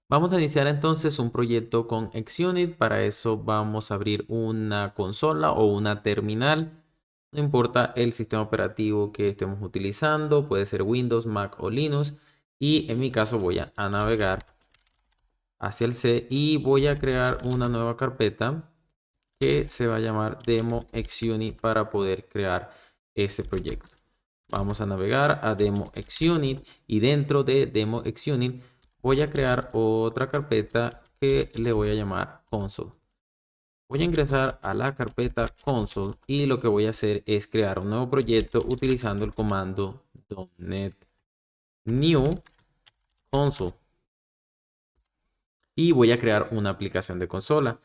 Vamos a iniciar entonces un proyecto con XUnit. Para eso vamos a abrir una consola o una terminal. No importa el sistema operativo que estemos utilizando, puede ser Windows, Mac o Linux. Y en mi caso voy a navegar hacia el C y voy a crear una nueva carpeta que se va a llamar Demo XUnit para poder crear ese proyecto. Vamos a navegar a Demo XUnit y dentro de Demo XUnit voy a crear otra carpeta que le voy a llamar Console. Voy a ingresar a la carpeta Console y lo que voy a hacer es crear un nuevo proyecto utilizando el comando .NET New Console y voy a crear una aplicación de consola.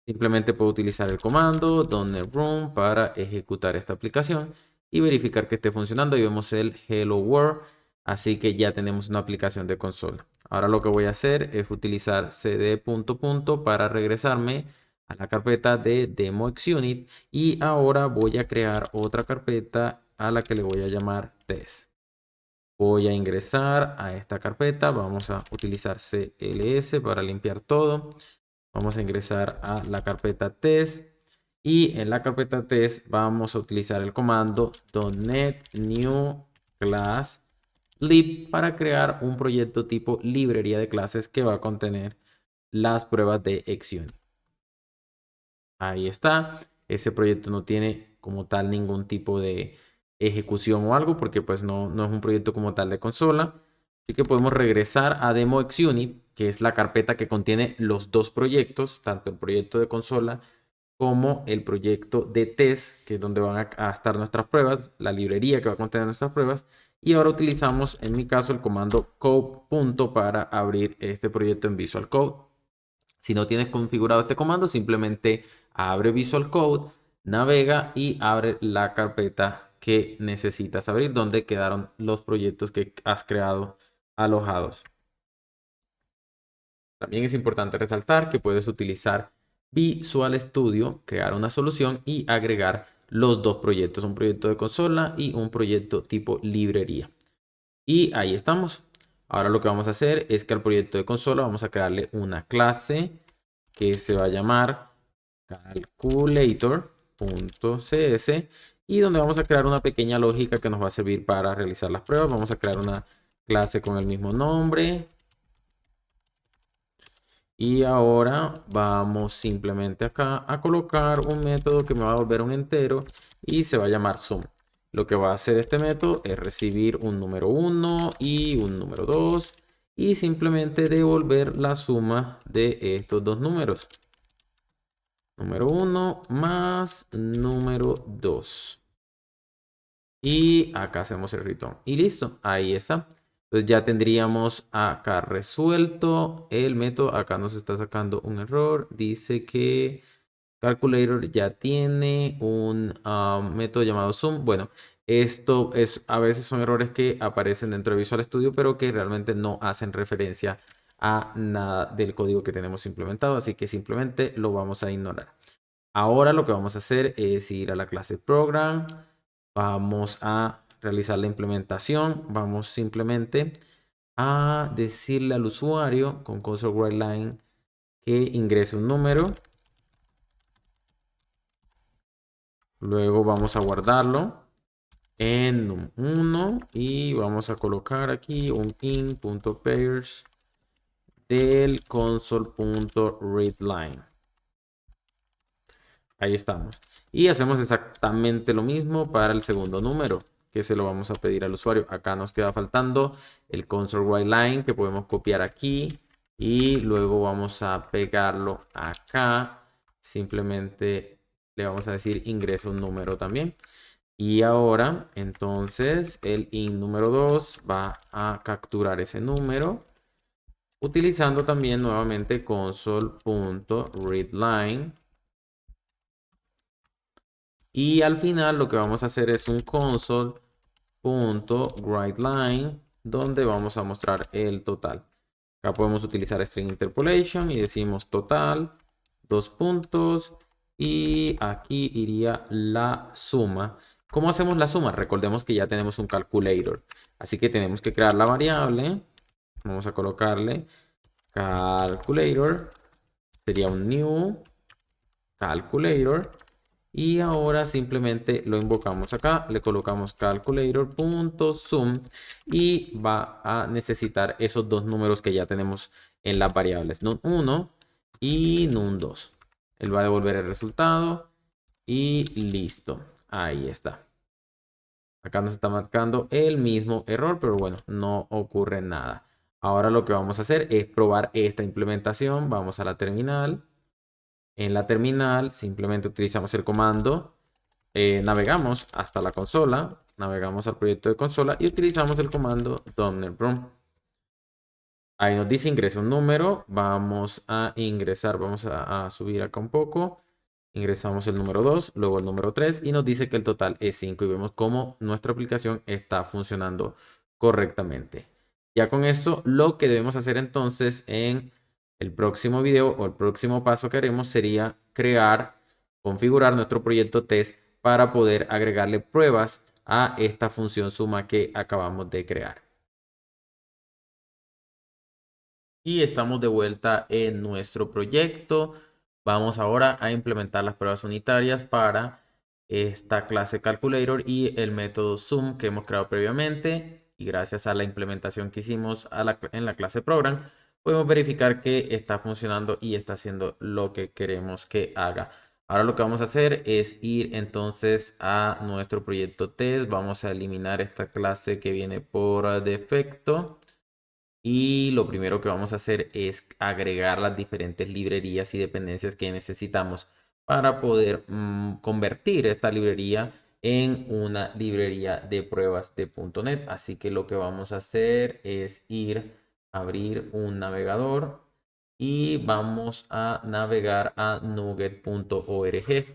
Simplemente puedo utilizar el comando .NET Run para ejecutar esta aplicación y verificar que esté funcionando. Y vemos el Hello World, así que ya tenemos una aplicación de consola. Ahora lo que voy a hacer es utilizar cd para regresarme a la carpeta de Demo XUnit y ahora voy a crear otra carpeta a la que le voy a llamar Test. Voy a ingresar a esta carpeta. Vamos a utilizar CLS para limpiar todo. Vamos a ingresar a la carpeta test. Y en la carpeta test vamos a utilizar el comando .NET New Class Lib para crear un proyecto tipo librería de clases que va a contener las pruebas de XUnit. Ahí está. Ese proyecto no tiene como tal ningún tipo de ejecución o algo porque pues no es un proyecto como tal de consola. Así que podemos regresar a Demo XUnit, que es la carpeta que contiene los dos proyectos, tanto el proyecto de consola como el proyecto de test, que es donde van a estar nuestras pruebas, la librería que va a contener nuestras pruebas. Y ahora utilizamos, en mi caso, el comando code. Para abrir este proyecto en Visual Code. Si no tienes configurado este comando, simplemente abre Visual Code, navega y abre la carpeta que necesitas abrir, donde quedaron los proyectos que has creado alojados. También es importante resaltar que puedes utilizar Visual Studio, crear una solución y agregar los dos proyectos, un proyecto de consola y un proyecto tipo librería. Y ahí estamos. Ahora lo que vamos a hacer es que al proyecto de consola vamos a crearle una clase que se va a llamar calculator.cs y donde vamos a crear una pequeña lógica que nos va a servir para realizar las pruebas. Vamos a crear una clase con el mismo nombre. Y ahora vamos simplemente acá a colocar un método que me va a volver un entero y se va a llamar sum. Lo que va a hacer este método es recibir un número 1 y un número 2 y simplemente devolver la suma de estos dos números. Número 1 más número 2. Y acá hacemos el return. Y listo, ahí está. Entonces ya tendríamos acá resuelto el método. Acá nos está sacando un error. Dice que Calculator ya tiene un método llamado Sum. Bueno, esto es a veces son errores que aparecen dentro de Visual Studio, pero que realmente no hacen referencia a nada del código que tenemos implementado. Así que simplemente lo vamos a ignorar. Ahora lo que vamos a hacer es ir a la clase Program. Vamos a realizar la implementación. Vamos simplemente a decirle al usuario con console writeline que ingrese un número. Luego vamos a guardarlo en num1 y vamos a colocar aquí un in.pairs del console.readline. Ahí estamos. Y hacemos exactamente lo mismo para el segundo número, que se lo vamos a pedir al usuario. Acá nos queda faltando el console writeline que podemos copiar aquí y luego vamos a pegarlo acá. Simplemente le vamos a decir ingresa un número también. Y ahora, entonces, el in número 2 va a capturar ese número utilizando también nuevamente console.readline. Y al final lo que vamos a hacer es un console.writeline donde vamos a mostrar el total. Acá podemos utilizar string interpolation y decimos total, dos puntos, y aquí iría la suma. ¿Cómo hacemos la suma? Recordemos que ya tenemos un calculator, así que tenemos que crear la variable. Vamos a colocarle calculator, sería un new calculator. Y ahora simplemente lo invocamos acá, le colocamos calculator.zoom y va a necesitar esos dos números que ya tenemos en las variables num1 y num2. Él va a devolver el resultado y listo. Ahí está. Acá nos está marcando el mismo error, pero bueno, no ocurre nada. Ahora lo que vamos a hacer es probar esta implementación. Vamos a la terminal. En la terminal simplemente utilizamos el comando, navegamos hasta la consola, navegamos al proyecto de consola y utilizamos el comando Room. Ahí nos dice ingresa un número, vamos a ingresar, vamos a subir acá un poco. Ingresamos el número 2, luego el número 3 y nos dice que el total es 5 y vemos cómo nuestra aplicación está funcionando correctamente. Ya con esto, lo que debemos hacer entonces en el próximo video o el próximo paso que haremos sería configurar nuestro proyecto test para poder agregarle pruebas a esta función suma que acabamos de crear. Y estamos de vuelta en nuestro proyecto. Vamos ahora a implementar las pruebas unitarias para esta clase Calculator y el método Zoom que hemos creado previamente. Y gracias a la implementación que hicimos en la clase Program, podemos verificar que está funcionando y está haciendo lo que queremos que haga. Ahora lo que vamos a hacer es ir entonces a nuestro proyecto test. Vamos a eliminar esta clase que viene por defecto. Y lo primero que vamos a hacer es agregar las diferentes librerías y dependencias que necesitamos para poder convertir esta librería en una librería de pruebas de .NET. Así que lo que vamos a hacer es abrir un navegador y vamos a navegar a NuGet.org.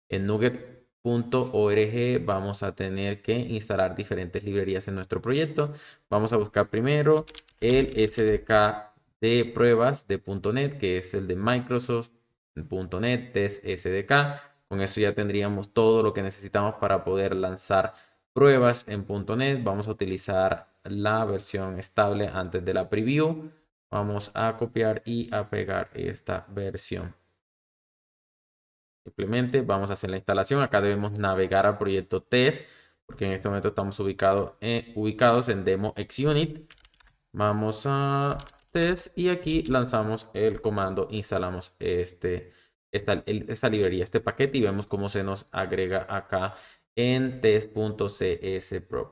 En NuGet.org vamos a tener que instalar diferentes librerías en nuestro proyecto. Vamos a buscar primero el SDK de pruebas de .NET, que es el de Microsoft.NET Test SDK. Con eso ya tendríamos todo lo que necesitamos para poder lanzar pruebas en .NET. Vamos a utilizar la versión estable antes de la preview. Vamos a copiar y a pegar esta versión. Simplemente vamos a hacer la instalación. Acá debemos navegar al proyecto test, porque en este momento estamos ubicados en demo xunit. Vamos a test y aquí lanzamos el comando, instalamos esta librería, este paquete y vemos cómo se nos agrega acá en test.csprod.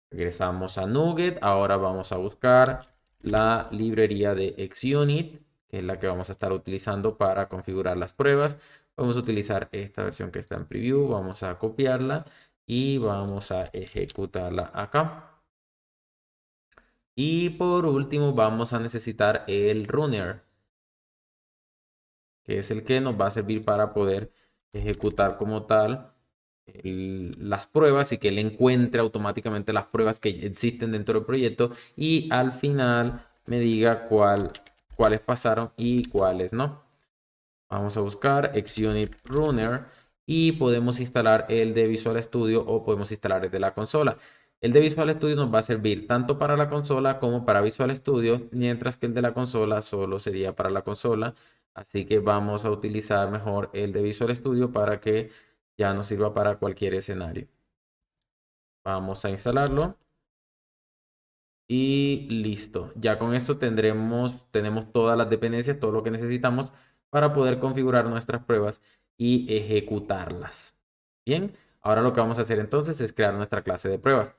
Regresamos a NuGet. Ahora vamos a buscar la librería de xunit, que es la que vamos a estar utilizando para configurar las pruebas. Vamos a utilizar esta versión que está en preview. Vamos a copiarla y vamos a ejecutarla acá. Y por último vamos a necesitar el runner, que es el que nos va a servir para poder ejecutar como tal las pruebas y que él encuentre automáticamente las pruebas que existen dentro del proyecto y al final me diga cuáles pasaron y cuáles no. Vamos a buscar XUnit Runner y podemos instalar el de Visual Studio o podemos instalar el de la consola. El de Visual Studio nos va a servir tanto para la consola como para Visual Studio, mientras que el de la consola solo sería para la consola. Así que vamos a utilizar mejor el de Visual Studio para que ya nos sirva para cualquier escenario. Vamos a instalarlo. Y listo. Ya con esto tenemos todas las dependencias, todo lo que necesitamos para poder configurar nuestras pruebas y ejecutarlas. Bien, ahora lo que vamos a hacer entonces es crear nuestra clase de pruebas.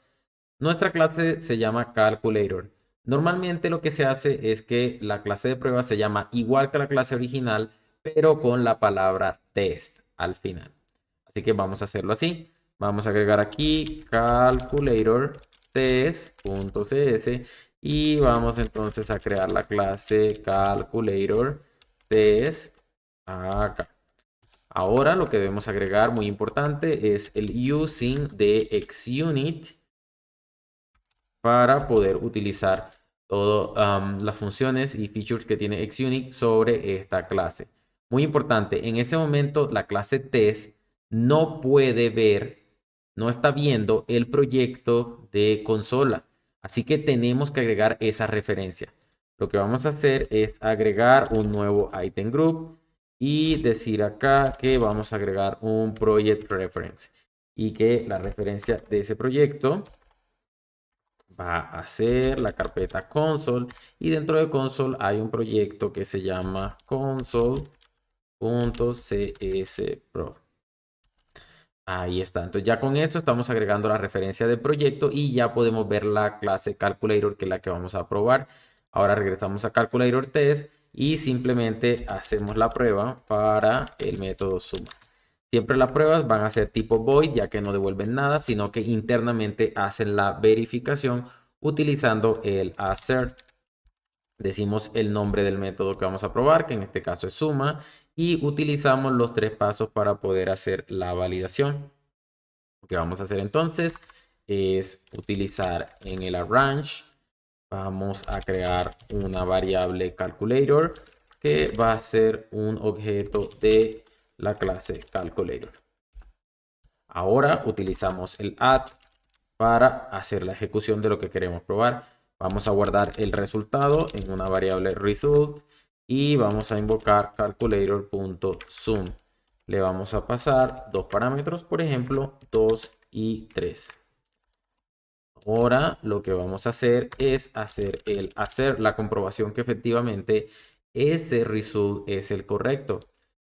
Nuestra clase se llama Calculator. Normalmente lo que se hace es que la clase de pruebas se llama igual que la clase original, pero con la palabra test al final. Así que vamos a hacerlo así. Vamos a agregar aquí calculator test.cs y vamos entonces a crear la clase calculator test acá. Ahora lo que debemos agregar, muy importante, es el using de xunit para poder utilizar todas las funciones y features que tiene XUnit sobre esta clase. Muy importante, en ese momento la clase test no puede ver, no está viendo el proyecto de consola. Así que tenemos que agregar esa referencia. lo que vamos a hacer es agregar un nuevo item group y decir acá que vamos a agregar un project reference y que la referencia de ese proyecto va a ser la carpeta console, y dentro de console hay un proyecto que se llama console.cspro. Ahí está. Entonces ya con esto estamos agregando la referencia del proyecto y ya podemos ver la clase calculator, que es la que vamos a probar. Ahora regresamos a calculator test y simplemente hacemos la prueba para el método suma. Siempre las pruebas van a ser tipo void, ya que no devuelven nada, sino que internamente hacen la verificación utilizando el assert. Decimos el nombre del método que vamos a probar, que en este caso es suma, y utilizamos los 3 pasos para poder hacer la validación. Lo que vamos a hacer entonces es utilizar en el arrange, vamos a crear una variable calculator que va a ser un objeto de la clase calculator. Ahora utilizamos el add para hacer la ejecución de lo que queremos probar. Vamos a guardar el resultado en una variable result y vamos a invocar calculator.zoom. Le vamos a pasar dos parámetros, por ejemplo, 2 y 3. Ahora lo que vamos a hacer es hacer la comprobación que efectivamente ese result es el correcto.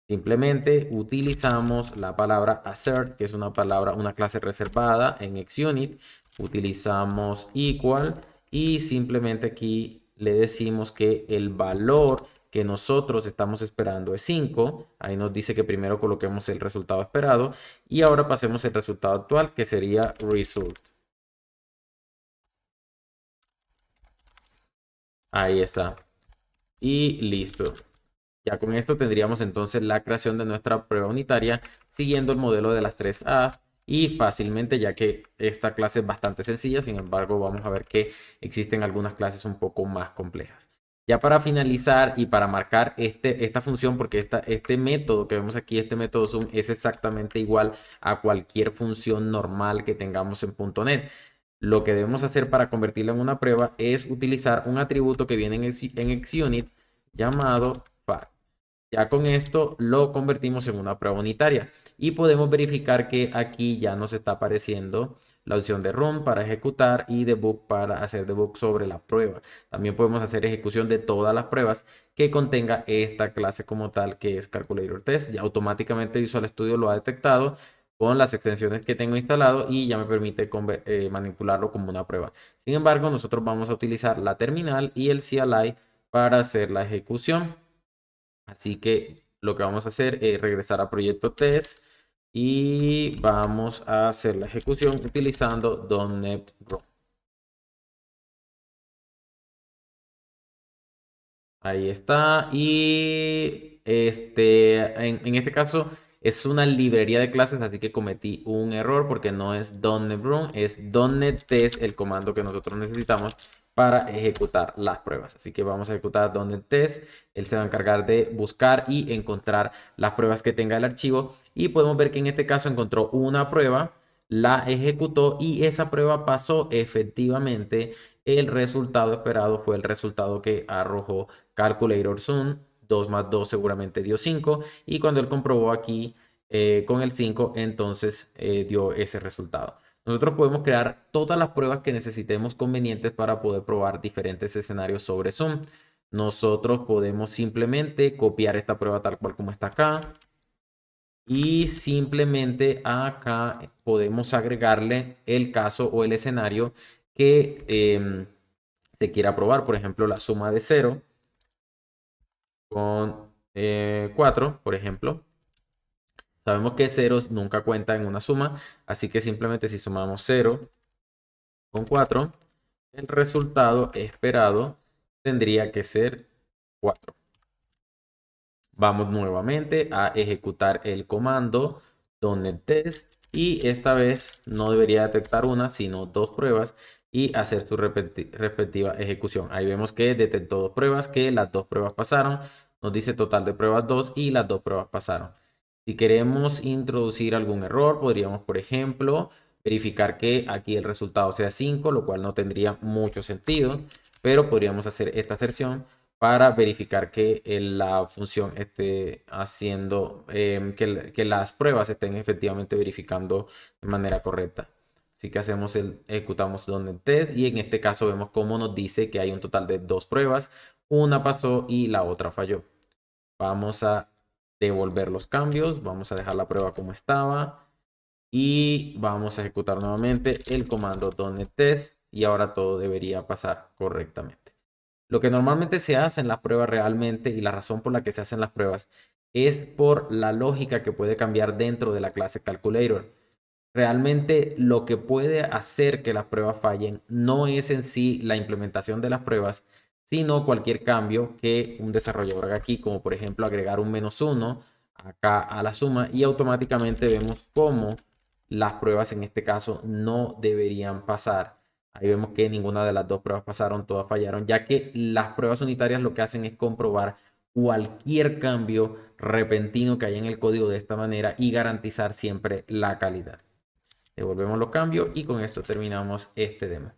Simplemente utilizamos la palabra assert, que es una palabra, una clase reservada en XUnit. Utilizamos equal y simplemente aquí le decimos que el valor que nosotros estamos esperando es 5. Ahí nos dice que primero coloquemos el resultado esperado y ahora pasemos el resultado actual, que sería result. Ahí está. Y listo. Ya con esto tendríamos entonces la creación de nuestra prueba unitaria siguiendo el modelo de las 3 A's y fácilmente, ya que esta clase es bastante sencilla. Sin embargo, vamos a ver que existen algunas clases un poco más complejas. Ya para finalizar y para marcar esta función, porque este método que vemos aquí, este método zoom, es exactamente igual a cualquier función normal que tengamos en .NET. Lo que debemos hacer para convertirla en una prueba es utilizar un atributo que viene en XUnit llamado fact. Ya con esto lo convertimos en una prueba unitaria y podemos verificar que aquí ya nos está apareciendo la opción de run para ejecutar y debug para hacer debug sobre la prueba. También podemos hacer ejecución de todas las pruebas que contenga esta clase como tal, que es Calculator Test. Ya automáticamente Visual Studio lo ha detectado con las extensiones que tengo instalado y ya me permite manipularlo como una prueba. Sin embargo, nosotros vamos a utilizar la terminal y el CLI para hacer la ejecución. Así que lo que vamos a hacer es regresar a proyecto test y vamos a hacer la ejecución utilizando .NET Run. Ahí está. Y en este caso es una librería de clases, así que cometí un error porque no es .NET Run, es .NET Test el comando que nosotros necesitamos para ejecutar las pruebas. Así que vamos a ejecutar .NET Test. Él se va a encargar de buscar y encontrar las pruebas que tenga el archivo. Y podemos ver que en este caso encontró una prueba, la ejecutó y esa prueba pasó efectivamente. El resultado esperado fue el resultado que arrojó Calculator Zoom. 2 más 2 seguramente dio 5 y cuando él comprobó aquí con el 5 entonces dio ese resultado. Nosotros podemos crear todas las pruebas que necesitemos convenientes para poder probar diferentes escenarios sobre Zoom. Nosotros podemos simplemente copiar esta prueba tal cual como está acá y simplemente acá podemos agregarle el caso o el escenario que se quiera probar. Por ejemplo, la suma de 0 con 4, por ejemplo. Sabemos que ceros nunca cuentan en una suma, así que simplemente si sumamos 0 con 4, el resultado esperado tendría que ser 4. Vamos nuevamente a ejecutar el comando .NET y esta vez no debería detectar una, sino dos pruebas y hacer su respectiva ejecución. Ahí vemos que detectó dos pruebas, que las dos pruebas pasaron. Nos dice total de pruebas 2 y las dos pruebas pasaron. Si queremos introducir algún error, podríamos, por ejemplo, verificar que aquí el resultado sea 5, lo cual no tendría mucho sentido. pero podríamos hacer esta aserción para verificar que la función esté haciendo, que las pruebas estén efectivamente verificando de manera correcta. Así que ejecutamos test y en este caso vemos cómo nos dice que hay un total de 2 pruebas. Una pasó y la otra falló. Vamos a devolver los cambios. Vamos a dejar la prueba como estaba. Y vamos a ejecutar nuevamente el comando test y ahora todo debería pasar correctamente. Lo que normalmente se hace en las pruebas realmente y la razón por la que se hacen las pruebas es por la lógica que puede cambiar dentro de la clase calculator. Realmente lo que puede hacer que las pruebas fallen no es en sí la implementación de las pruebas, sino cualquier cambio que un desarrollador haga aquí, como por ejemplo agregar un -1 acá a la suma y automáticamente vemos cómo las pruebas en este caso no deberían pasar. Ahí vemos que ninguna de las dos pruebas pasaron, todas fallaron, ya que las pruebas unitarias lo que hacen es comprobar cualquier cambio repentino que haya en el código de esta manera y garantizar siempre la calidad. Devolvemos los cambios y con esto terminamos este demo.